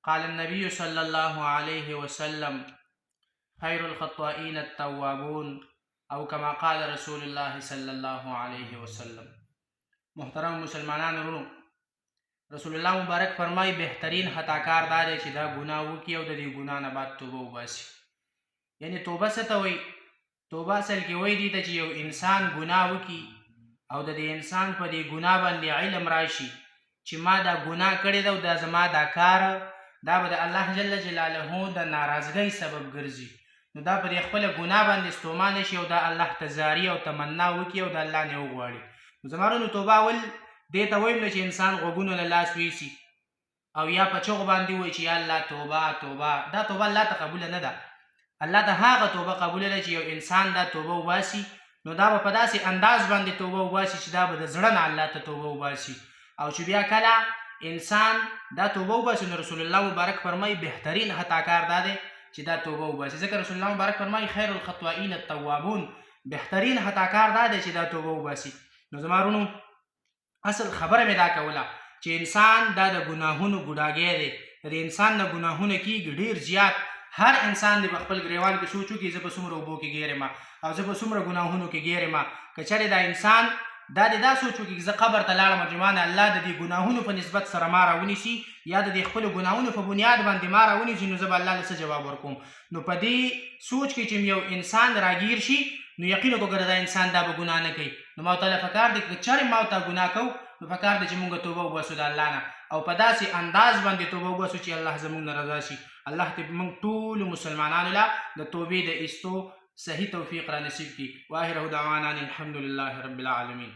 قال النبي صلى الله عليه وسلم خير الخطائين التوابون او كما قال رسول الله صلی الله علیه وسلم. محترم مسلمانان ورونو، رسول الله مبارک فرمای بهترین خطاکار دا دی چې دا ګناه وکړي او د دې ګناه نه بعد توبه وباسي. یعنی توبه څه ته وایي؟ توبه اصل کې وایي دې ته چې یو انسان ګناه وکړي او د دې انسان په دې ګناه باندې علم راشي چې ما دا ګناه کړې ده او دا زما دا کار دا به د الله جل جلاله د ناراضګۍ سبب ګرځي، نو دا په دې خپله ګناه باندې ستومانه شي او دا الله ته زاري او تمنا وکړي او د الله نه وغواړي. نو زما وروڼو، توبه اول دې ته وایو نه چې انسان غوږونو له لاس ویسي او یا په چغو باندې وایي چې یا الله توبه توبه. دا توبه الله ته قبوله نه ده. الله ته هغه توبه قبوله ده چې یو انسان دا توبه وباسي، نو دا به په داسې انداز باندې توبه وباسي چې دا به د زړه نه الله ته توبه وباسي. او چې بیا کله انسان دا توبه وباسي، نو رسول الله مبارک فرمایي بهترین خطاکار دا دی چې دا توبه وباسي. ځکه رسول الله مبارک فرمایي خیر الخطائین التوابون، بهترین خطاکار دا دی چې دا توبه وباسي. نو زما وروڼو، اصل خبره مې دا کوله چې انسان دا د ګناهونو ګناهګی دی، د انسان نه ګناهونه کېږي ډېر زیات. هر انسان د په خپل ګریوان کې سوچ وکړي زه په څومره اوبو کې ګیر یم او زه په څومره ګناهونو کې ګیر یم. که چېرې دا انسان دا سوچ وکړي زه قبر ته لاړم جما نه الله د دې ګناهونو په نسبت سره ما راونیسي یا د دې خپلو ګناهونو په بنیاد باندې ما راونیسي، نو زه به الله له څه جواب ورکوم؟ نو په دې سوچ کې چې یو انسان راګیر شي، نو یقین وکړه دا انسان دا به ګناه نه کوي. نو ما ورته پکار دی که چېرې ما ورته ګناه کوو، نو پکار دی چې مونږ توبه وباسو د الله نه او په داسې انداز باندې توبه وباسو چې الله زموږ نه رضا شي. الله دې موږ ټولو مسلمانانو له د توبې د ایستو صحیح توفیق را نصیب کړي. واخر دعوانا الحمد لله رب العالمین.